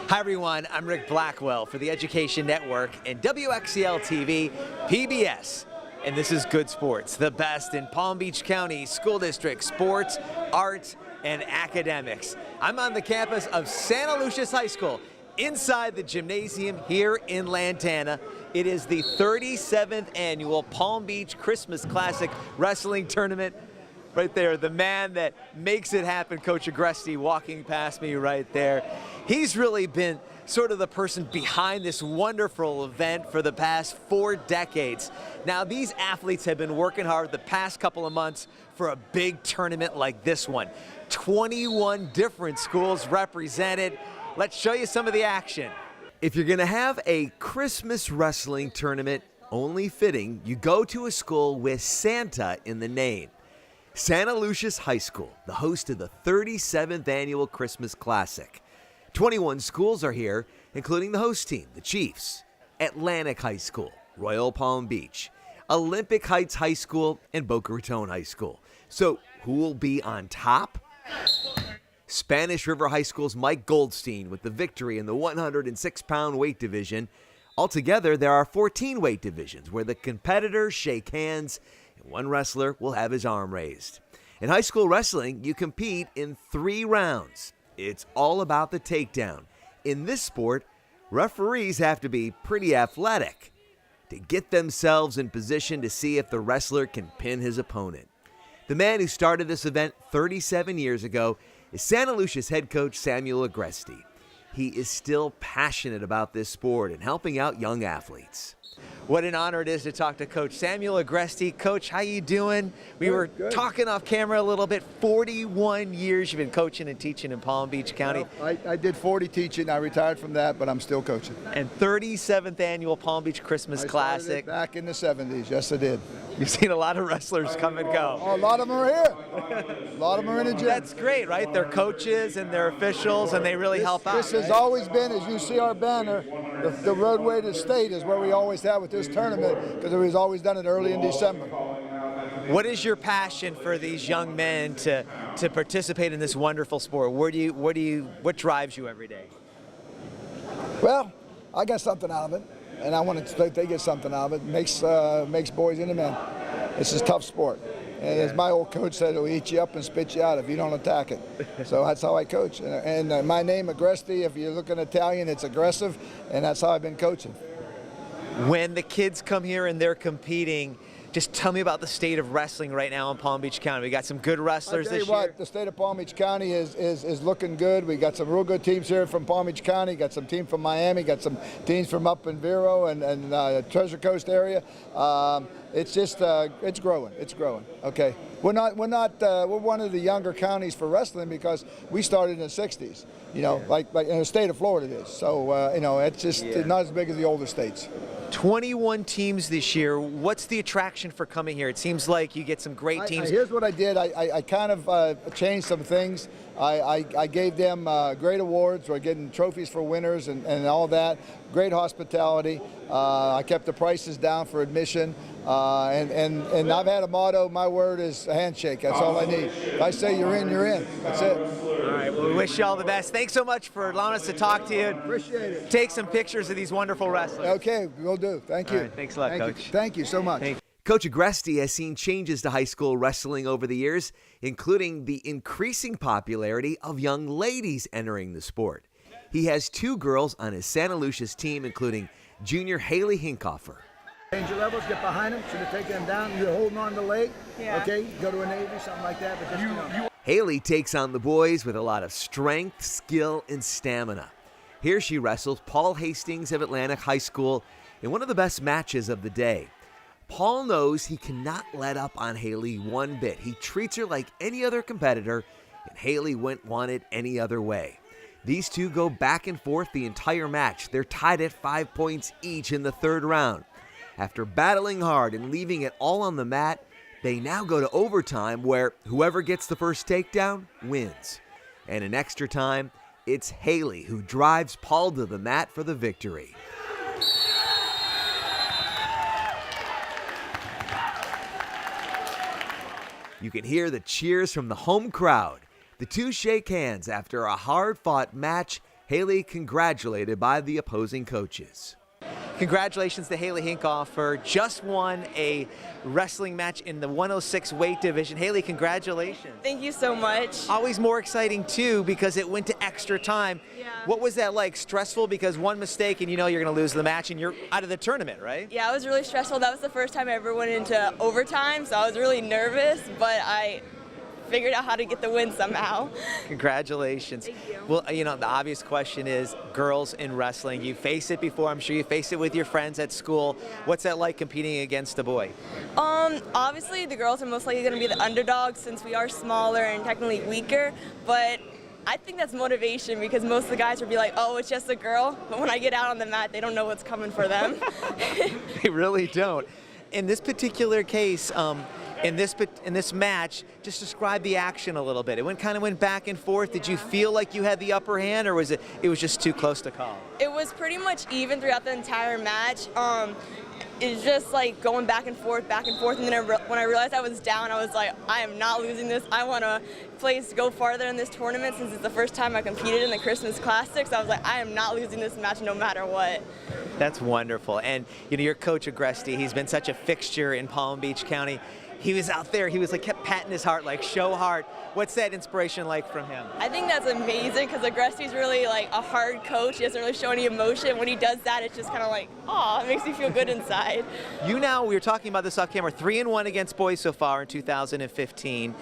Hi everyone, I'm Ric Blackwell for the Education Network and WXCL TV, PBS. And this is Good Sports, the best in Palm Beach County School District sports, arts, and academics. I'm on the campus of Santa Lucia's High School, inside the gymnasium here in Lantana. It is the 37th annual Palm Beach Christmas Classic Wrestling Tournament. Right there, the man that makes it happen, Coach Agresti, walking past me right there. He's really been sort of the person behind this wonderful event for the past 4 decades. Now, these athletes have been working hard the past couple of months for a big tournament like this one. 21 different schools represented. Let's show you some of the action. If you're gonna have a Christmas wrestling tournament, only fitting you go to a school with Santa in the name. Santa Lucia's High School, the host of the 37th annual Christmas Classic. 21 schools are here, including the host team, the Chiefs, Atlantic High School, Royal Palm Beach, Olympic Heights High School, and Boca Raton High School. So who will be on top? Spanish River High School's Mike Goldstein with the victory in the 106-pound weight division. Altogether, there are 14 weight divisions where the competitors shake hands and one wrestler will have his arm raised. In high school wrestling, you compete in 3 rounds. It's all about the takedown. In this sport, referees have to be pretty athletic to get themselves in position to see if the wrestler can pin his opponent. The man who started this event 37 years ago is Santa Lucia's head coach, Samuel Agresti. He is still passionate about this sport and helping out young athletes. What an honor it is to talk to Coach Samuel Agresti. Coach, how you doing? We were talking off camera a little bit. 41 years you've been coaching and teaching in Palm Beach County. Well, I did 40 teaching. I retired from that, but I'm still coaching. And 37th annual Palm Beach Christmas Classic. Back in the 70s. Yes, I did. You've seen a lot of wrestlers come and go. Oh, a lot of them are here. A lot of them are in the gym. That's great, right? They're coaches and they're officials, and they really help out. This has always been, as you see our banner, the roadway to the state is where we always have with this tournament, because we've always done it early in December. What is your passion for these young men to participate in this wonderful sport? What drives you every day? Well, I got something out of it, and I want to they get something out of it. Makes boys into men. It's a tough sport. And as my old coach said, it'll eat you up and spit you out if you don't attack it. So that's how I coach. And my name, Agresti, if you're looking Italian, it's aggressive, and that's how I've been coaching. When the kids come here and they're competing, just tell me about the state of wrestling right now in Palm Beach County. We got some good wrestlers this year. The state of Palm Beach County is looking good. We got some real good teams here from Palm Beach County. Got some teams from Miami. Got some teams from up in Vero and Treasure Coast area. It's just it's growing. It's growing. Okay, we're one of the younger counties for wrestling because we started in the '60s. You know, like in the state of Florida it is. So you know, it's just not as big as the older states. 21 teams this year. What's the attraction for coming here? It seems like you get some great teams. Here's what I did. I kind of changed some things. I gave them great awards. We're getting trophies for winners and all that. Great hospitality. I kept the prices down for admission. And I've had a motto. My word is a handshake. That's all I need. If I say you're in, you're in. That's it. All right. Well, we wish you all the best. Thanks so much for allowing us to talk to you. Appreciate it. Take some pictures of these wonderful wrestlers. Okay, we'll do. Thank you. All right, thanks a lot, Coach. Thank you so much. Coach Agresti has seen changes to high school wrestling over the years, including the increasing popularity of young ladies entering the sport. He has 2 girls on his Santa Lucia's team, including junior Haley Hinkoffer. Change your levels, get behind them, should have taken them down, you're holding on the leg, okay, go to a Navy, something like that, but just, Haley takes on the boys with a lot of strength, skill, and stamina. Here she wrestles Paul Hastings of Atlantic High School in one of the best matches of the day. Paul knows he cannot let up on Haley one bit. He treats her like any other competitor, and Haley wouldn't want it any other way. These two go back and forth the entire match. They're tied at 5 points each in the 3rd round. After battling hard and leaving it all on the mat, they now go to overtime where whoever gets the first takedown wins. And in extra time, it's Haley who drives Paul to the mat for the victory. You can hear the cheers from the home crowd. The two shake hands after a hard-fought match Haley congratulated by the opposing coaches. Congratulations to Haley Hinkoffer. Just won a wrestling match in the 106 weight division. Haley, congratulations. Thank you so much. Always more exciting too because it went to extra time. Yeah. What was that like? Stressful because one mistake and you know you're going to lose the match and you're out of the tournament, right? Yeah, it was really stressful. That was the first time I ever went into overtime, so I was really nervous, but I figured out how to get the win somehow. Congratulations. Thank you. Well, you know, the obvious question is girls in wrestling. You faced it before. I'm sure you faced it with your friends at school. What's that like competing against a boy? Obviously the girls are most likely going to be the underdogs since we are smaller and technically weaker, but I think that's motivation because most of the guys will be like, oh, it's just a girl, but when I get out on the mat, they don't know what's coming for them. They really don't. In this particular case, in this match, just describe the action a little bit. It kind of went back and forth. Did you feel like you had the upper hand, or was it was just too close to call? It was pretty much even throughout the entire match. It's just like going back and forth, and then when I realized I was down, I was like, I am not losing this. I want to go farther in this tournament since it's the first time I competed in the Christmas Classics. I was like, I am not losing this match no matter what. That's wonderful. And you know, your coach Agresti, he's been such a fixture in Palm Beach County. He was out there, he was like kept patting his heart, like show heart. What's that inspiration like from him? I think that's amazing because Agresti's really like a hard coach. He doesn't really show any emotion. When he does that, it's just kind of like, oh, it makes me feel good inside. You now, we were talking about this off camera, 3-1 against boys so far in 2015.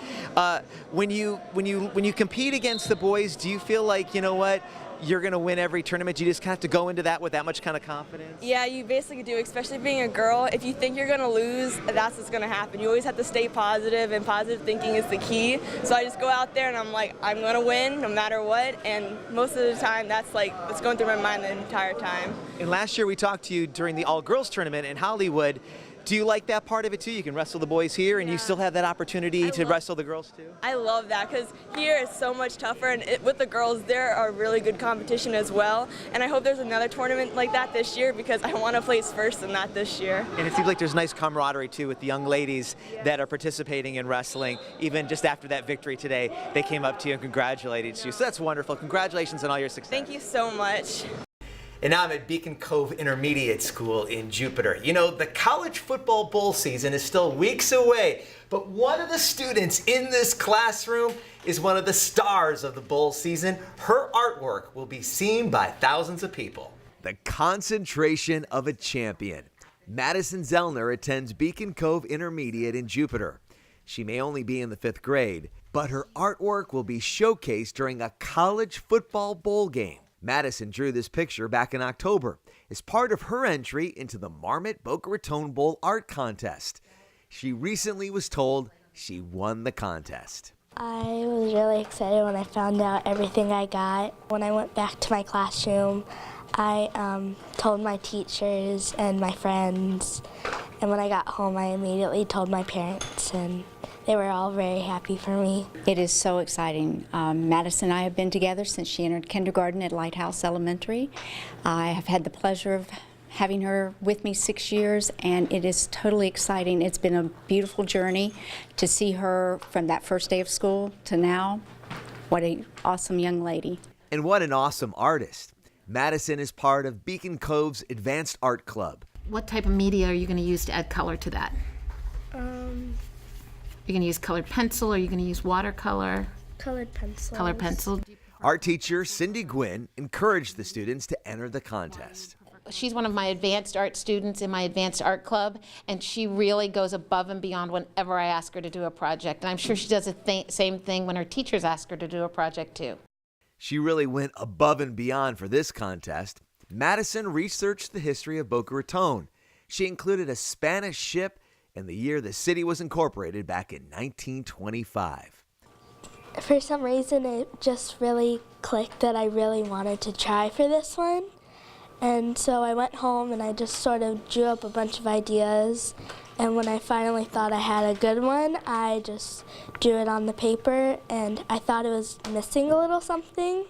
When you compete against the boys, do you feel like, you know what, you're going to win every tournament? You just have to go into that with that much kind of confidence? Yeah, you basically do, especially being a girl. If you think you're going to lose, that's what's going to happen. You always have to stay positive, and positive thinking is the key. So I just go out there and I'm like, I'm going to win no matter what, and most of the time that's like what's going through my mind the entire time. And last year we talked to you during the all-girls tournament in Hollywood. Do you like that part of it too? You can wrestle the boys here and you still have that opportunity to wrestle the girls too? I love that because here it's so much tougher, and with the girls there are really good competition as well, and I hope there's another tournament like that this year because I want to place first in that this year. And it seems like there's nice camaraderie too with the young ladies that are participating in wrestling. Even just after that victory today, they came up to you and congratulated you. So that's wonderful. Congratulations on all your success. Thank you so much. And now I'm at Beacon Cove Intermediate School in Jupiter. You know, the college football bowl season is still weeks away, but one of the students in this classroom is one of the stars of the bowl season. Her artwork will be seen by thousands of people. The concentration of a champion. Madison Zellner attends Beacon Cove Intermediate in Jupiter. She may only be in the 5th grade, but her artwork will be showcased during a college football bowl game. Madison drew this picture back in October as part of her entry into the Marmot Boca Raton Bowl art contest. She recently was told she won the contest. I was really excited when I found out everything I got. When I went back to my classroom, I told my teachers and my friends, and when I got home I immediately told my parents, and they were all very happy for me. It is so exciting. Madison and I have been together since she entered kindergarten at Lighthouse Elementary. I have had the pleasure of having her with me 6 years, and it is totally exciting. It's been a beautiful journey to see her from that first day of school to now. What an awesome young lady. And what an awesome artist. Madison is part of Beacon Cove's Advanced Art Club. What type of media are you going to use to add color to that? You're going to use colored pencil, or are you going to use watercolor? Colored pencils. Colored pencil. Art teacher Cindy Gwynn encouraged the students to enter the contest. She's one of my advanced art students in my advanced art club, and she really goes above and beyond whenever I ask her to do a project. And I'm sure she does the same thing when her teachers ask her to do a project too. She really went above and beyond for this contest. Madison researched the history of Boca Raton. She included a Spanish ship and the year the city was incorporated back in 1925. For some reason, it just really clicked that I really wanted to try for this one. And so I went home and I just sort of drew up a bunch of ideas. And when I finally thought I had a good one, I just drew it on the paper, and I thought it was missing a little something.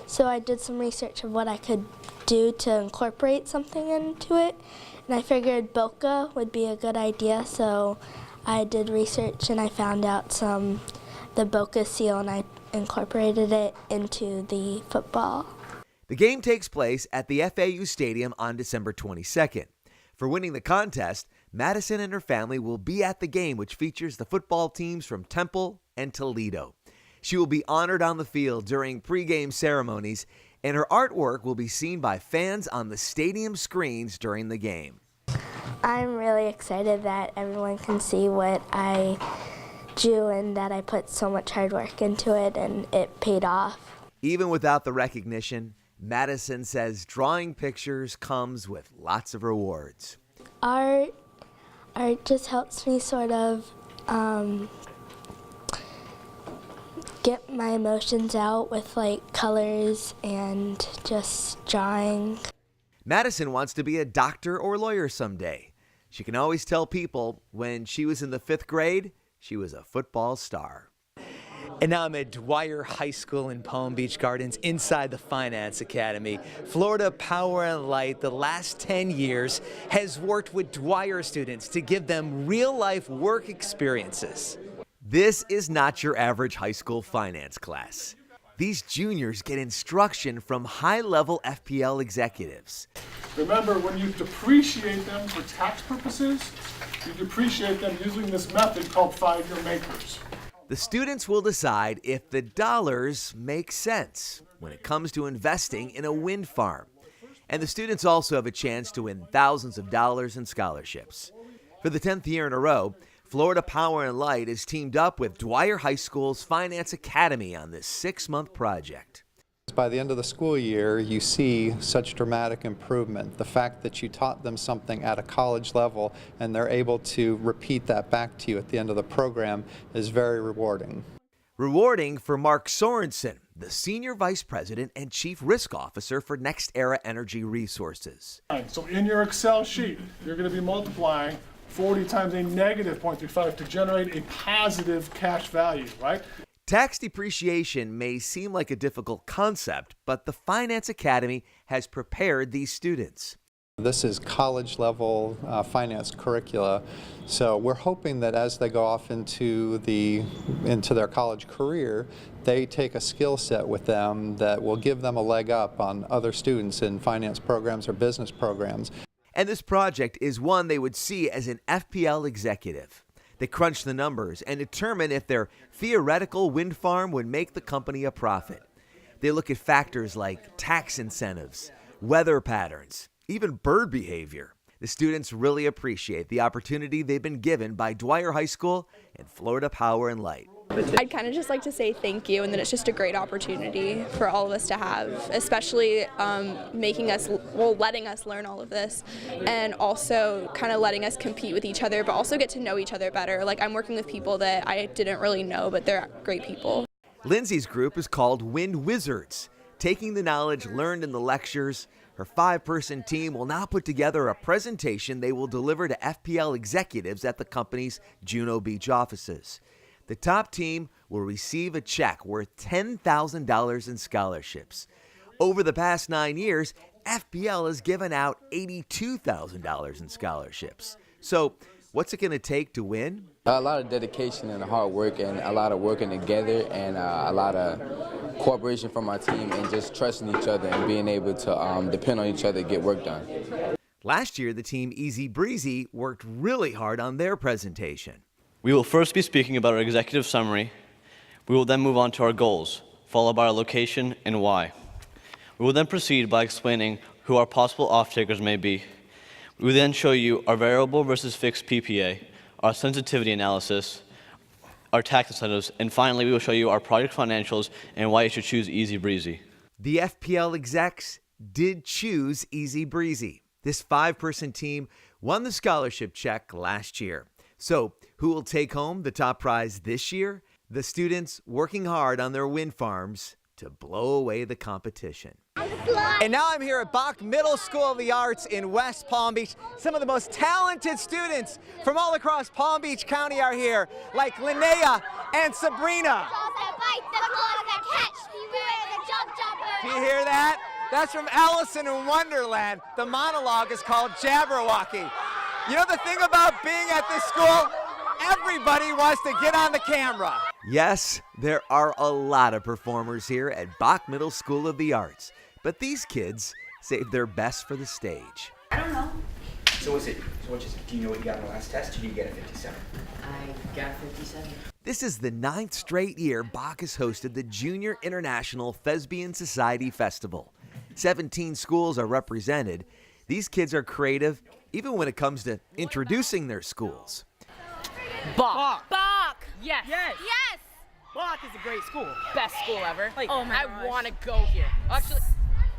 So I did some research of what I could do to incorporate something into it. And I figured Boca would be a good idea, so I did research and I found out the Boca seal, and I incorporated it into the football. The game takes place at the FAU Stadium on December 22nd. For winning the contest, Madison and her family will be at the game, which features the football teams from Temple and Toledo. She will be honored on the field during pregame ceremonies, and her artwork will be seen by fans on the stadium screens during the game. I'm really excited that everyone can see what I drew and that I put so much hard work into it and it paid off. Even without the recognition, Madison says drawing pictures comes with lots of rewards. Art just helps me sort of get my emotions out with like colors and just drawing. Madison wants to be a doctor or lawyer someday. She can always tell people when she was in the 5th grade, she was a football star. And now I'm at Dwyer High School in Palm Beach Gardens inside the Finance Academy. Florida Power and Light, the last 10 years, has worked with Dwyer students to give them real-life work experiences. This is not your average high school finance class. These juniors get instruction from high-level FPL executives. Remember, when you depreciate them for tax purposes, you depreciate them using this method called 5-year makers. The students will decide if the dollars make sense when it comes to investing in a wind farm. And the students also have a chance to win thousands of dollars in scholarships. For the 10th year in a row, Florida Power and Light has teamed up with Dwyer High School's Finance Academy on this 6-month project. By the end of the school year, you see such dramatic improvement. The fact that you taught them something at a college level and they're able to repeat that back to you at the end of the program is very rewarding. Rewarding for Mark Sorensen, the Senior Vice President and Chief Risk Officer for Next Era Energy Resources. So in your Excel sheet, you're going to be multiplying 40 times a negative 0.35 to generate a positive cash value, right? Tax depreciation may seem like a difficult concept, but the Finance Academy has prepared these students. This is college-level finance curricula, so we're hoping that as they go off into their college career, they take a skill set with them that will give them a leg up on other students in finance programs or business programs. And this project is one they would see as an FPL executive. They crunch the numbers and determine if their theoretical wind farm would make the company a profit. They look at factors like tax incentives, weather patterns, even bird behavior. The students really appreciate the opportunity they've been given by Dwyer High School and Florida Power and Light. I'd kind of just like to say thank you, and that it's just a great opportunity for all of us to have, especially letting us learn all of this, and also kind of letting us compete with each other, but also get to know each other better. Like, I'm working with people that I didn't really know, but they're great people. Lindsay's group is called Wind Wizards. Taking the knowledge learned in the lectures, her 5-person team will now put together a presentation they will deliver to FPL executives at the company's Juno Beach offices. The top team will receive a check worth $10,000 in scholarships. Over the past 9 years, FPL has given out $82,000 in scholarships. So, what's it going to take to win? A lot of dedication and hard work and a lot of working together and a lot of cooperation from our team and just trusting each other and being able to depend on each other to get work done. Last year, the team Easy Breezy worked really hard on their presentation. We will first be speaking about our executive summary. We will then move on to our goals, followed by our location and why. We will then proceed by explaining who our possible off-takers may be. We will then show you our variable versus fixed PPA, our sensitivity analysis, our tax incentives, and finally we will show you our project financials and why you should choose Easy Breezy. The FPL execs did choose Easy Breezy. This 5-person team won the scholarship check last year. So, who will take home the top prize this year? The students working hard on their wind farms to blow away the competition. And now I'm here at BAK Middle School of the Arts in West Palm Beach. Some of the most talented students from all across Palm Beach County are here, like Linnea and Sabrina. Do you hear that? That's from Alice in Wonderland. The monologue is called Jabberwocky. You know the thing about being at this school? Everybody wants to get on the camera. Yes, there are a lot of performers here at BAK Middle School of the Arts. But these kids saved their best for the stage. I don't know. So what is it? Do you know what you got on the last test? Or did you get a 57? I got 57. This is the 9th straight year BAK has hosted the Junior International Thespian Society Festival. 17 schools are represented. These kids are creative, even when it comes to introducing their schools. BAK. BAK. Yes. Yes. Yes. BAK is a great school. Best school ever. Like, oh my I gosh. want to go here. Actually,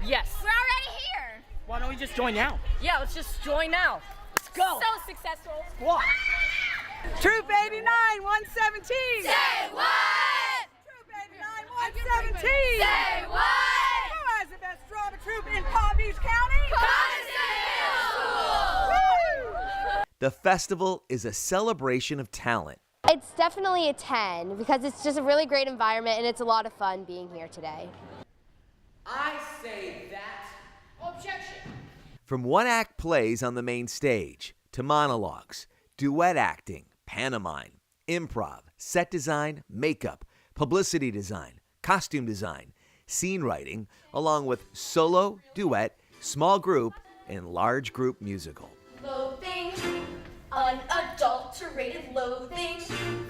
yes. We're already here. Why don't we just join now? Yeah, let's just join now. Let's go. So successful. What? Troop 89, 117. Say what? Troop 89, 117. Say what? Who has the best drama troop in Palm Beach County? The festival is a celebration of talent. It's definitely a 10 because it's just a really great environment and it's a lot of fun being here today. I say that. Objection. From one-act plays on the main stage to monologues, duet acting, pantomime, improv, set design, makeup, publicity design, costume design, scene writing, along with solo, duet, small group, and large group musical. Loathing, unadulterated loathing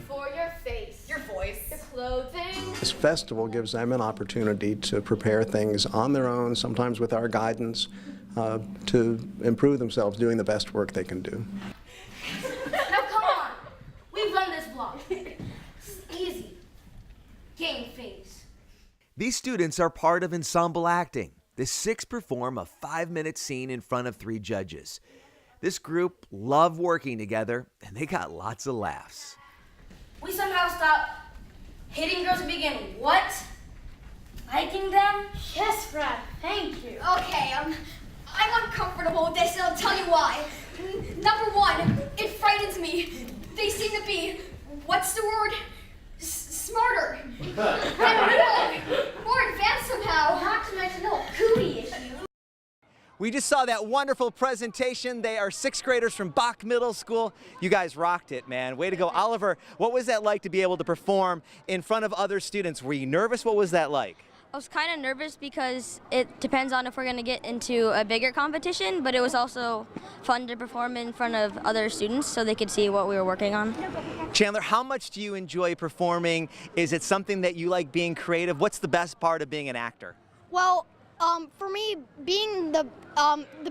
for your face, your voice, your clothing. This festival gives them an opportunity to prepare things on their own, sometimes with our guidance, to improve themselves, doing the best work they can do. Now come on, we've run this block. It's easy. Game phase. These students are part of ensemble acting. The 6 perform a 5-minute scene in front of 3 judges. This group loved working together, and they got lots of laughs. We somehow stopped hitting girls to begin what? Liking them? Yes, Brad, thank you. Okay, I'm uncomfortable with this, and I'll tell you why. Number one, it frightens me. They seem to be, what's the word? Smarter. And more advanced somehow. Not to mention the cootie issue. We just saw that wonderful presentation. They are 6th graders from BAK Middle School. You guys rocked it, man. Way to go. Oliver, what was that like to be able to perform in front of other students? Were you nervous? What was that like? I was kind of nervous because it depends on if we're going to get into a bigger competition, but it was also fun to perform in front of other students so they could see what we were working on. Chandler, how much do you enjoy performing? Is it something that you like being creative? What's the best part of being an actor? Well, for me, being the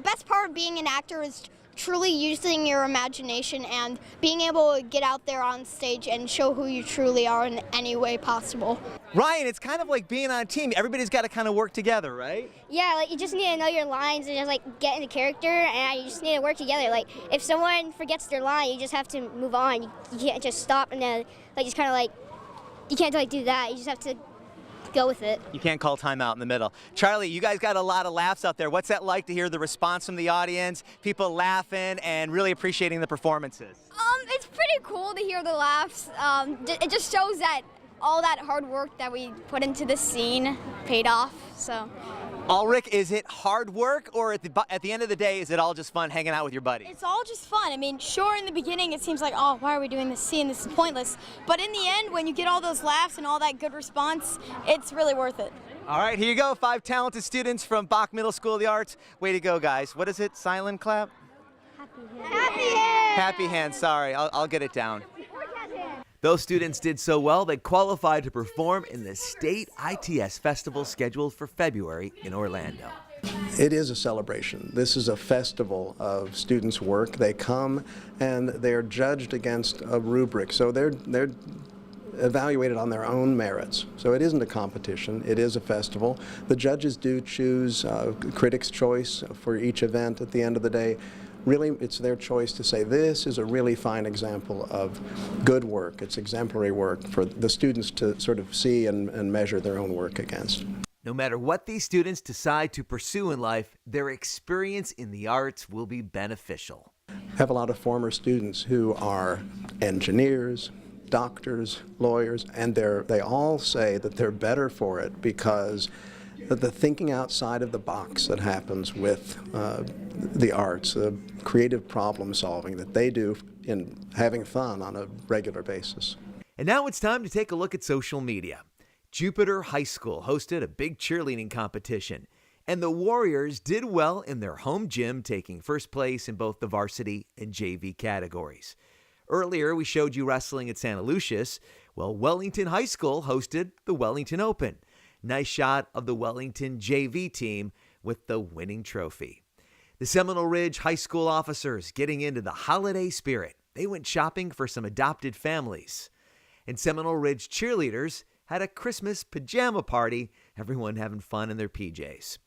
best part of being an actor is truly using your imagination and being able to get out there on stage and show who you truly are in any way possible. Ryan, it's kind of like being on a team. Everybody's got to kind of work together, right? Yeah, like you just need to know your lines and just like get into character, and you just need to work together. Like if someone forgets their line, you just have to move on. You can't just stop and then like just kind of like, you can't like do that. You just have to go with it. You can't call timeout in the middle. Charlie, you guys got a lot of laughs out there. What's that like to hear the response from the audience, people laughing and really appreciating the performances? It's pretty cool to hear the laughs. It just shows that all that hard work that we put into this scene paid off. So. Ulrich, is it hard work, or at the end of the day, is it all just fun hanging out with your buddies? It's all just fun. I mean, sure, in the beginning it seems like, oh, why are we doing this scene? This is pointless. But in the end, when you get all those laughs and all that good response, it's really worth it. All right, here you go. 5 talented students from BAK Middle School of the Arts. Way to go, guys. What is it? Silent clap? Happy hands. Happy hands. Sorry, I'll get it down. Those students did so well, they qualified to perform in the State ITS Festival scheduled for February in Orlando. It is a celebration. This is a festival of students' work. They come and they're judged against a rubric, so they're evaluated on their own merits. So it isn't a competition, it is a festival. The judges do choose critics' choice for each event at the end of the day. Really, it's their choice to say, this is a really fine example of good work. It's exemplary work for the students to sort of see and measure their own work against. No matter what these students decide to pursue in life, their experience in the arts will be beneficial. I have a lot of former students who are engineers, doctors, lawyers, and they all say that they're better for it because the thinking outside of the box that happens with the arts, the creative problem solving that they do in having fun on a regular basis. And now it's time to take a look at social media. Jupiter High School hosted a big cheerleading competition. And the Warriors did well in their home gym, taking first place in both the varsity and JV categories. Earlier, we showed you wrestling at Santa Lucia's. Well, Wellington High School hosted the Wellington Open. Nice shot of the Wellington JV team with the winning trophy. The Seminole Ridge High School officers getting into the holiday spirit. They went shopping for some adopted families. And Seminole Ridge cheerleaders had a Christmas pajama party, everyone having fun in their PJs.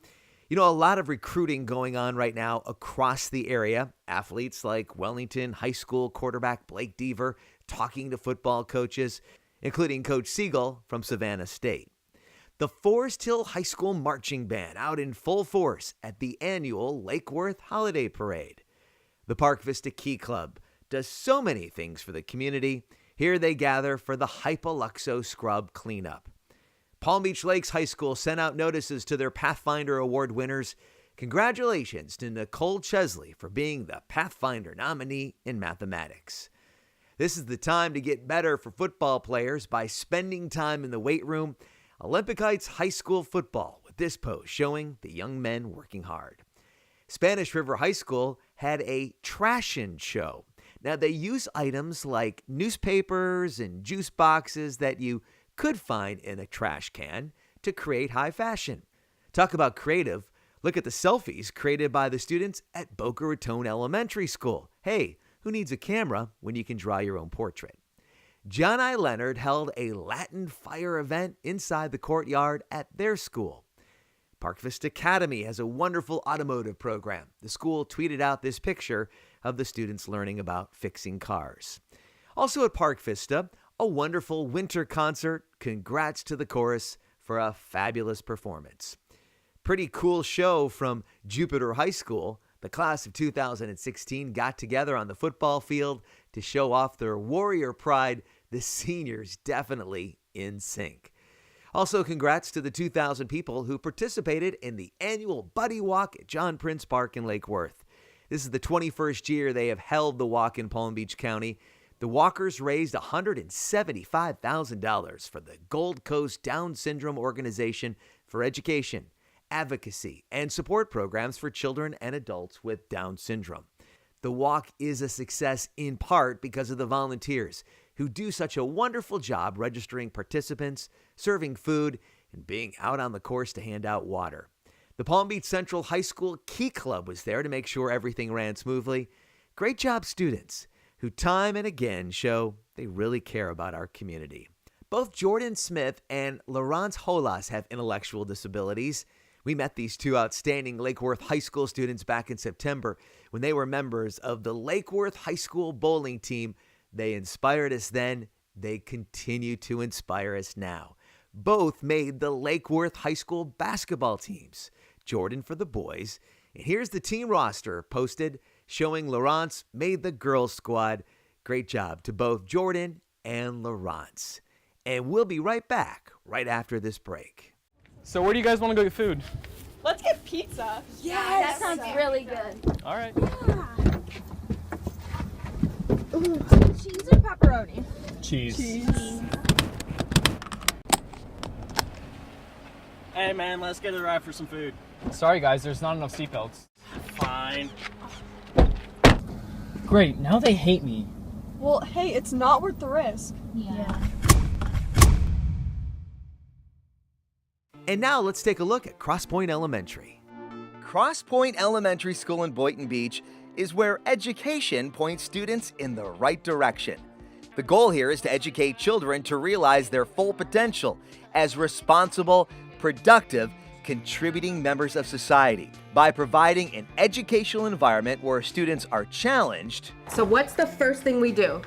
You know, a lot of recruiting going on right now across the area. Athletes like Wellington High School quarterback Blake Deaver talking to football coaches, including Coach Siegel from Savannah State. The Forest Hill High School marching band out in full force at the annual Lake Worth Holiday Parade. The Park Vista Key Club does so many things for the community. Here they gather for the Hypoluxo Scrub Cleanup. Palm Beach Lakes High School sent out notices to their Pathfinder Award winners. Congratulations to Nicole Chesley for being the Pathfinder nominee in mathematics. This is the time to get better for football players by spending time in the weight room. Olympic Heights High School football with this post showing the young men working hard. Spanish River High School had a trash-in show. Now, they use items like newspapers and juice boxes that you could find in a trash can to create high fashion. Talk about creative. Look at the selfies created by the students at Boca Raton Elementary School. Hey, who needs a camera when you can draw your own portrait? John I. Leonard held a Latin fire event inside the courtyard at their school. Park Vista Academy has a wonderful automotive program. The school tweeted out this picture of the students learning about fixing cars. Also at Park Vista, a wonderful winter concert. Congrats to the chorus for a fabulous performance. Pretty cool show from Jupiter High School. The class of 2016 got together on the football field to show off their Warrior pride. The seniors definitely in sync. Also, congrats to the 2,000 people who participated in the annual Buddy Walk at John Prince Park in Lake Worth. This is the 21st year they have held the walk in Palm Beach County. The walkers raised $175,000 for the Gold Coast Down Syndrome Organization for education, advocacy, and support programs for children and adults with Down syndrome. The walk is a success in part because of the volunteers who do such a wonderful job registering participants, serving food, and being out on the course to hand out water. The Palm Beach Central High School Key Club was there to make sure everything ran smoothly. Great job, students, who time and again show they really care about our community. Both Jordan Smith and Laurence Holas have intellectual disabilities. We met these two outstanding Lake Worth High School students back in September when they were members of the Lake Worth High School bowling team. They inspired us then. They continue to inspire us now. Both made the Lake Worth High School basketball teams. Jordan for the boys. And here's the team roster posted showing Laurence made the girls squad. Great job to both Jordan and Laurence. And we'll be right back right after this break. So where do you guys want to go get food? Let's get pizza. Yes, that sounds really good. All right. Cheese or pepperoni? Cheese. Hey man, let's get a ride for some food. Sorry guys, there's not enough seatbelts. Fine. Great, now they hate me. Well, hey, it's not worth the risk. Yeah. And now let's take a look at Cross Point Elementary. Cross Point Elementary School in Boynton Beach is where education points students in the right direction. The goal here is to educate children to realize their full potential as responsible, productive, contributing members of society by providing an educational environment where students are challenged. So what's the first thing we do?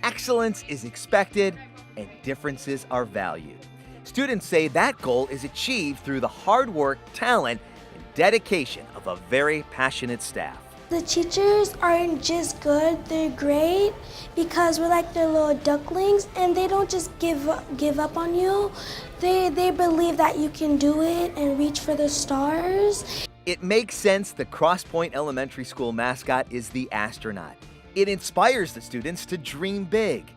Excellence is expected and differences are valued. Students say that goal is achieved through the hard work, talent, and dedication of a very passionate staff. The teachers aren't just good, they're great because we're like their little ducklings and they don't just give up on you. They believe that you can do it and reach for the stars. It makes sense the Cross Point Elementary School mascot is the astronaut. It inspires the students to dream big,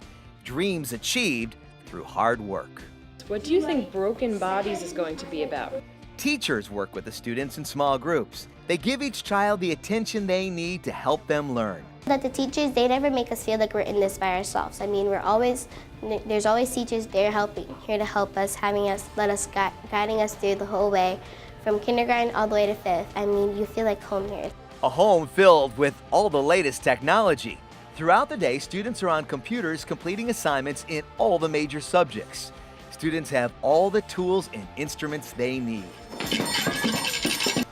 dreams achieved through hard work. What do you think Broken Bodies is going to be about? Teachers work with the students in small groups. They give each child the attention they need to help them learn. That the teachers, they never make us feel like we're in this by ourselves. I mean, there's always teachers there here to help us, guiding us through the whole way, from kindergarten all the way to 5th. I mean, you feel like home here. A home filled with all the latest technology. Throughout the day, students are on computers completing assignments in all the major subjects. Students have all the tools and instruments they need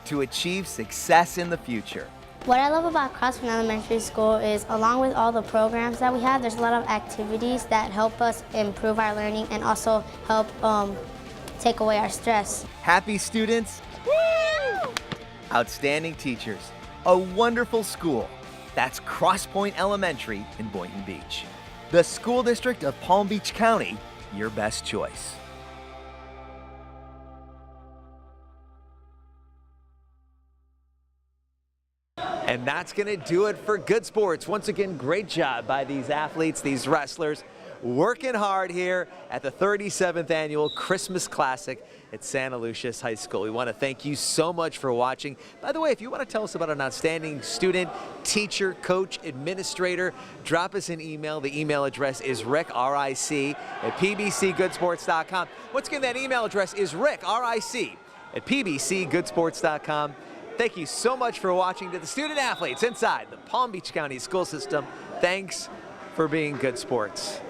to achieve success in the future. What I love about Crossman Elementary School is, along with all the programs that we have, there's a lot of activities that help us improve our learning and also help take away our stress. Happy students, woo! Outstanding teachers, a wonderful school. That's Cross Point Elementary in Boynton Beach. The school district of Palm Beach County, your best choice. And that's going to do it for Good Sports. Once again, great job by these athletes, these wrestlers, working hard here at the 37th Annual Christmas Classic at Santa Lucia's High School. We want to thank you so much for watching. By the way, if you want to tell us about an outstanding student, teacher, coach, administrator, drop us an email. The email address is ric, R-I-C, at pbcgoodsports.com. Once again, that email address is ric, R-I-C, at pbcgoodsports.com. Thank you so much for watching. To the student athletes inside the Palm Beach County school system, thanks for being good sports.